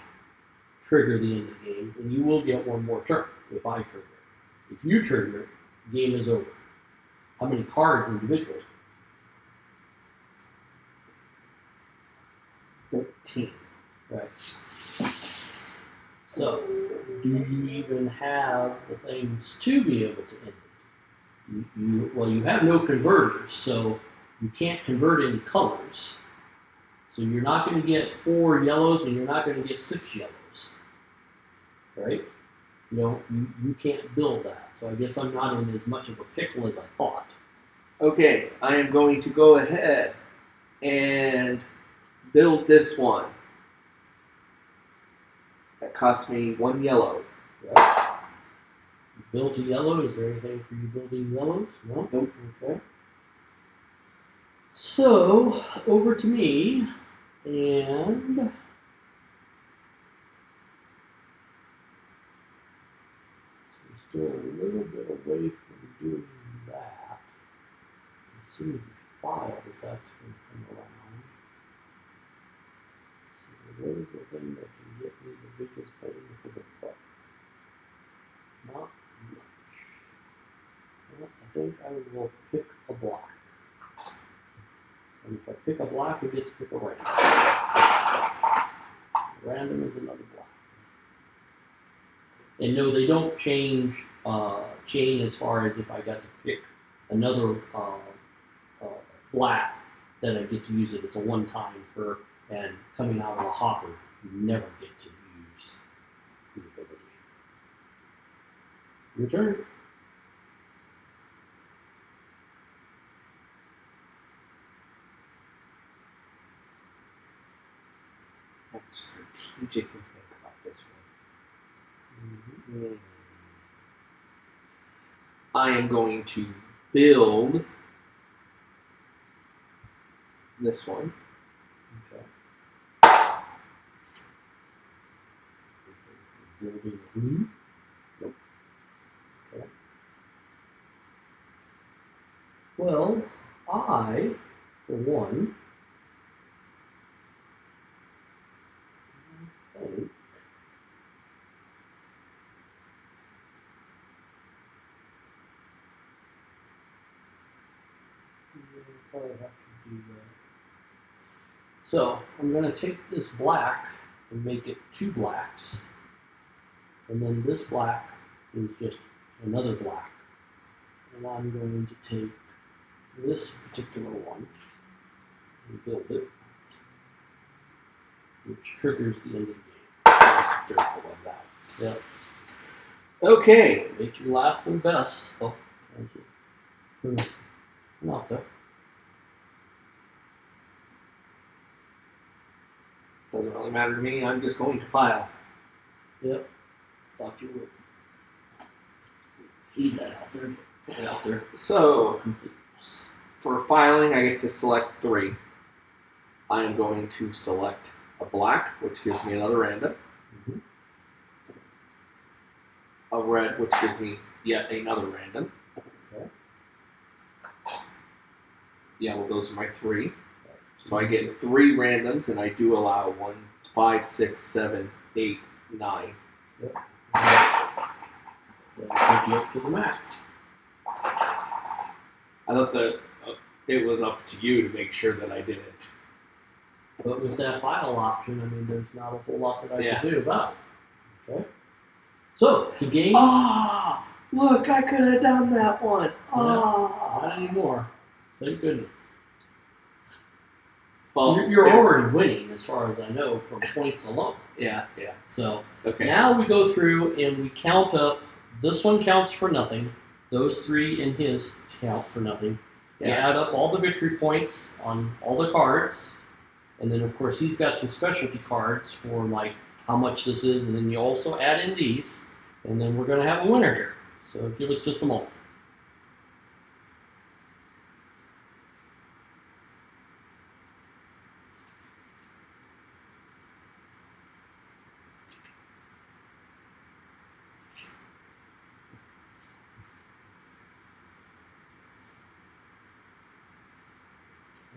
trigger the end of the game, and you will get 1 more turn if I trigger it. If you trigger it, game is over. How many cards individually? 13. Right. So, do you even have the things to be able to end it? Well, you have no converters, so you can't convert any colors. So you're not going to get 4 yellows, and you're not going to get 6 yellows, right? You can't build that. So I guess I'm not in as much of a pickle as I thought. Okay, I am going to go ahead and build this one. That cost me 1 yellow. Right. You built a yellow. Is there anything for you building yellows? No? Nope. Okay. So, over to me, and we're still a little bit away from doing that. As soon as he files, that's going to come around. So, what is the thing that can get me the biggest bang for the buck? Not much. Well, I think I will pick a black. And if I pick a black, I get to pick a random. Random is another black. And no, they don't change chain as far as if I got to pick another black that I get to use it. It's a one-time per, and coming out of a hopper, you never get to use the ability. Your turn. I have to strategically think about this one. Mm-hmm. I am going to build this one. Okay. Building blue. Nope. Okay. Well, I, for one, think we'll probably have to do that. So I'm going to take this black and make it 2 blacks, and then this black is just another black. And I'm going to take this particular one and build it, which triggers the end of the game. I was fearful of that. Yep. Okay. Make your last and best. Oh, thank you. Not there. Doesn't really matter to me. I'm just going to file. Yep. Thought you would. Leave that out there. Put it out there. So, for filing, I get to select 3. I am going to select a black, which gives me another random. Mm-hmm. A red, which gives me yet another random. Okay. Yeah, well, those are my 3. So I get 3 randoms, and I do allow 1, 5, 6, 7, 8, 9. Yep. That'll take you up to the max. I thought that it was up to you to make sure that I did it. But with that file option, I mean, there's not a whole lot that I can do about it. Okay. So, the game... Ah! Look, I could have done that one. Ah! Not anymore. Thank goodness. Well, you're already winning, as far as I know, from points alone. Yeah. So, okay. Now we go through and we count up. This one counts for nothing. Those 3 in his count for nothing. We add up all the victory points on all the cards. And then, of course, he's got some specialty cards for, like, how much this is. And then you also add in these. And then we're going to have a winner here. So give us just a moment.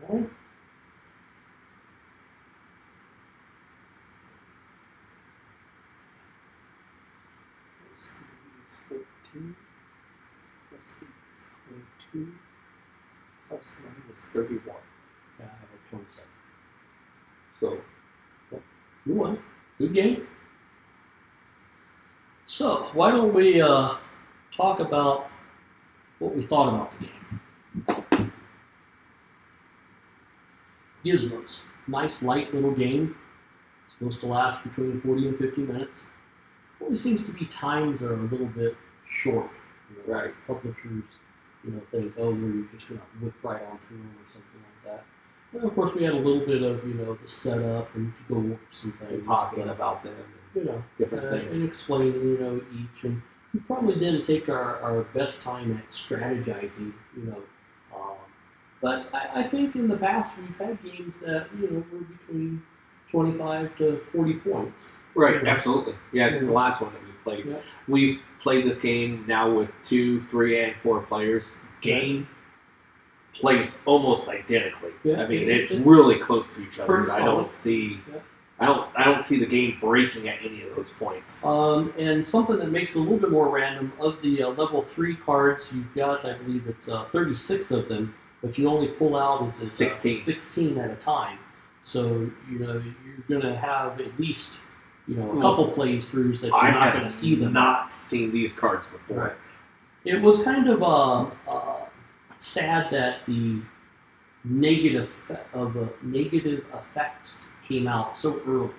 All right. Plus 3 is 14. Plus 8 is 22. Plus 9 is 31. Yeah, I have 27. So You won. Good game. So, why don't we talk about what we thought about the game? Gizmos. Nice, light little game. It's supposed to last between 40 and 50 minutes. Always seems to be times that are a little bit short. Right. Publishers, think, oh, we're just going to whip right on through them or something like that. And of course, we had a little bit of, the setup and to go over some things. Talking about them. Different things. And explaining, each. And we probably didn't take our best time at strategizing, but I think in the past we've had games that, were between 25 to 40 points. Right, absolutely. Yeah, I think the last one that we played. Yeah. We've played this game now with 2, 3, and 4 players. Game plays almost identically. Yeah, I mean, it's really close to each other. I don't see I don't see the game breaking at any of those points. And something that makes it a little bit more random, of the level 3 cards, you've got, I believe it's 36 of them, but you only pull out is 16 at a time. So, you're going to have at least, a couple plays throughs that you're not going to see them. I have not seen these cards before. Right. It was kind of sad that the negative effects came out so early.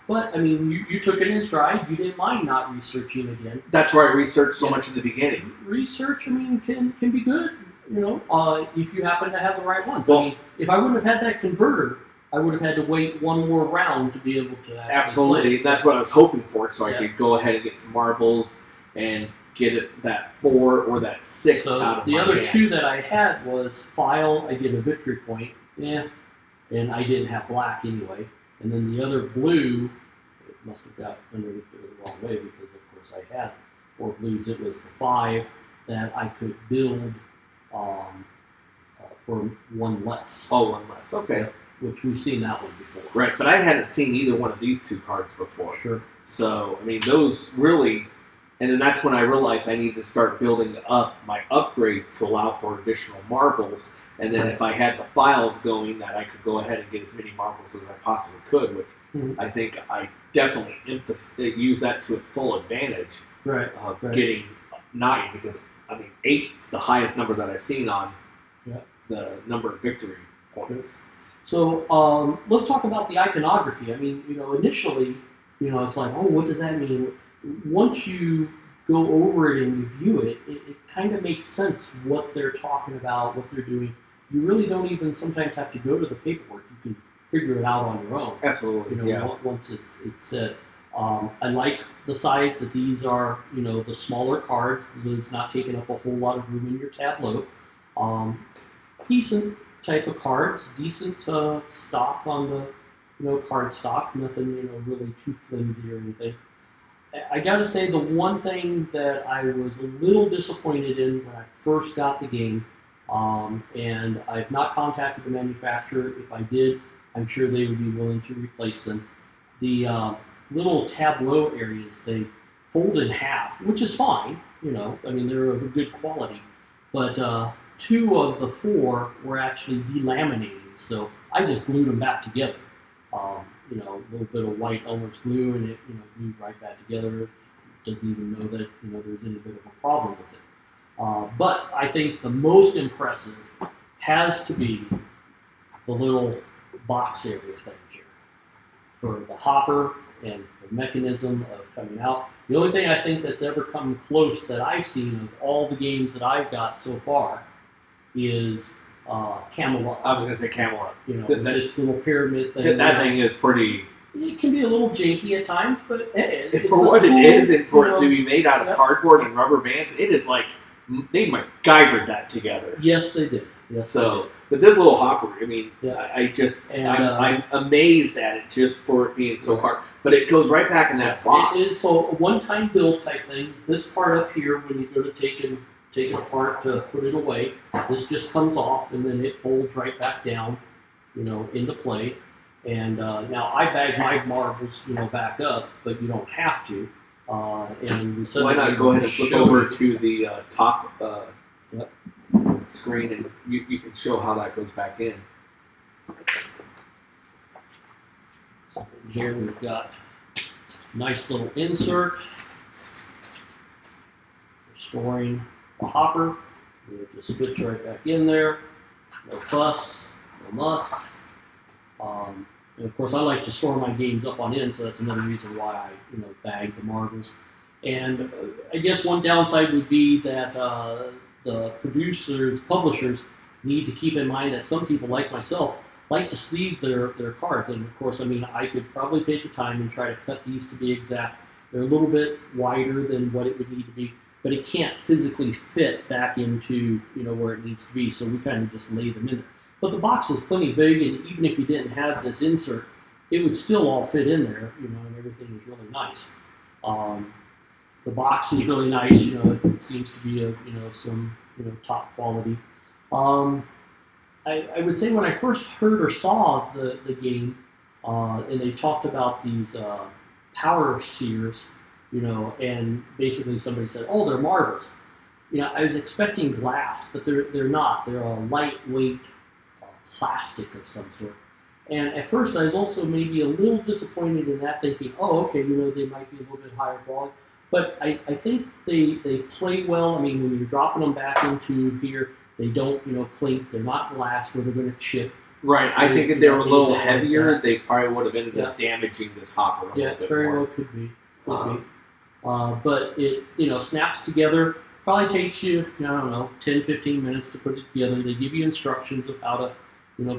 But, I mean, you took it in stride. You didn't mind not researching again. That's why I researched so much in the beginning. Research, I mean, can be good, if you happen to have the right ones. Well, I mean, if I wouldn't have had that converter, I would have had to wait one more round to be able to actually absolutely. play. That's what I was hoping for, so I could go ahead and get some marbles and get that 4 or that 6 out of the my other hand. 2 that I had was file, I get a victory point, and I didn't have black anyway. And then the other blue, it must have got underneath it the wrong way because of course I had 4 blues. It was the 5 that I could build for 1 less. Oh, 1 less. Okay. Which we've seen that one before. Right, but I hadn't seen either one of these 2 cards before. Sure. So, I mean, those really, and then that's when I realized I needed to start building up my upgrades to allow for additional marbles. And then if I had the files going, that I could go ahead and get as many marbles as I possibly could, which I think I definitely use that to its full advantage of getting 9, because, I mean, 8's the highest number that I've seen on the number of victory points. Sure. So let's talk about the iconography. I mean, initially, it's like, oh, what does that mean? Once you go over it and you view it, it kind of makes sense what they're talking about, what they're doing. You really don't even sometimes have to go to the paperwork. You can figure it out on your own. Absolutely, once it's said. I like the size that these are, the smaller cards. It's not taking up a whole lot of room in your tableau. Decent type of cards, decent stock on the, card stock. Nothing, really too flimsy or anything. I gotta say, the one thing that I was a little disappointed in when I first got the game, and I've not contacted the manufacturer. If I did, I'm sure they would be willing to replace them. The little tableau areas, they fold in half, which is fine. I mean, they're of a good quality. But 2 of the 4 were actually delaminating, so I just glued them back together. A little bit of white Elmer's glue, and it, glued right back together. Doesn't even know that, there's any bit of a problem with it. But I think the most impressive has to be the little box area thing here for the hopper and the mechanism of coming out. The only thing I think that's ever come close that I've seen of all the games that I've got so far is Camelot. I was going to say Camelot. With its little pyramid thing. That thing is pretty... It can be a little janky at times, but hey, it's for what cool, it is, and for it to be made out of cardboard and rubber bands, it is like they MacGyvered that together. Yes, they did. Yes, they did. But this little hopper, I mean, I'm amazed at it just for it being so hard. But it goes right back in that box. It is a one-time build type thing. This part up here, when you go to take it apart to put it away, this just comes off, and then it folds right back down, into play. And now I bag my marbles, back up, but you don't have to. And we said, why not go ahead and flip over to the top screen, and you can show how that goes back in. So here we've got nice little insert for storing the hopper. It just fits right back in there. No fuss, no muss. And of course, I like to store my games up on end, so that's another reason why I, bag the marbles. And I guess one downside would be that the publishers, need to keep in mind that some people, like myself, like to sleeve their cards. And of course, I could probably take the time and try to cut these to be exact. They're a little bit wider than what it would need to be, but it can't physically fit back into where it needs to be. So we kind of just lay them in there. But the box is plenty big, and even if you didn't have this insert, it would still all fit in there, and everything is really nice. The box is really nice, it seems to be some top quality. I would say when I first heard or saw the game, and they talked about these power spheres, and basically somebody said, "Oh, they're marbles." I was expecting glass, but they're not. They're a lightweight plastic of some sort. And at first, I was also maybe a little disappointed in that, thinking, "Oh, okay, they might be a little bit higher quality." But I think they play well. When you're dropping them back into here, they don't, clink. They're not glass where they're going to chip. Right. I think if they were a little heavier, they probably would have ended up damaging this hopper a little bit very more. well could be. But it, snaps together. Probably takes you, 10, 15 minutes to put it together. They give you instructions of how to,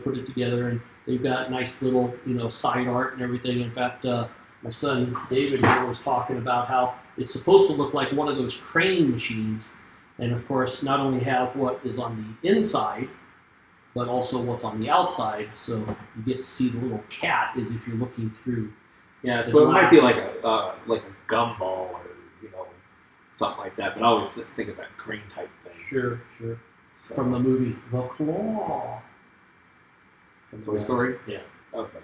put it together. And they've got nice little, side art and everything. In fact, my son David here was talking about how it's supposed to look like one of those crane machines. And of course, not only have what is on the inside, but also what's on the outside. So you get to see the little cat as if you're looking through. Yeah, so it might be like a gumball or something like that. But I always think of that crane type thing. Sure. So. From the movie The Claw. Toy Story? Yeah. Okay.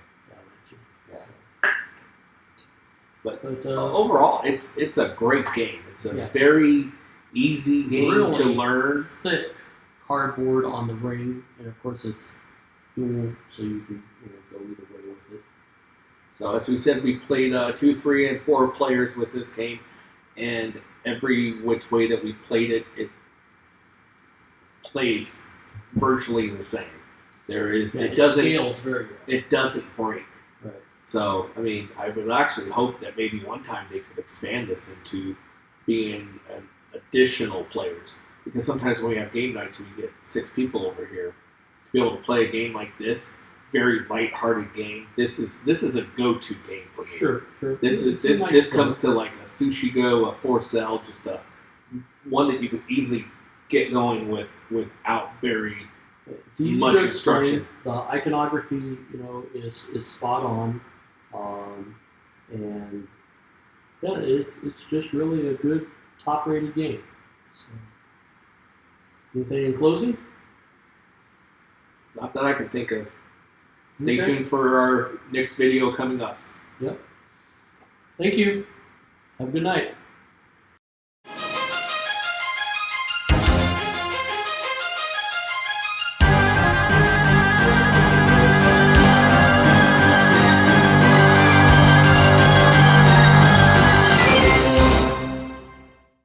Yeah. But overall, it's a great game. It's a very easy game really to learn. Thick cardboard on the ring, and of course it's dual, so you can go either way with it. So as we said, we've played 2, 3, and 4 players with this game, and every which way that we've played it, it plays virtually the same. It doesn't scales very well. It doesn't break. Right. So I would actually hope that maybe one time they could expand this into being additional players, because sometimes when we have game nights, we get 6 people over here to be able to play a game like this. Very light-hearted game. This is a go-to game for me. Sure. This comes to like a Sushi Go, a 4-cell, just one that you could easily get going without very much instruction. The iconography, is spot on, and it's just really a good top-rated game. So, anything in closing? Not that I can think of. Stay tuned for our next video coming up. Yep. Thank you. Have a good night.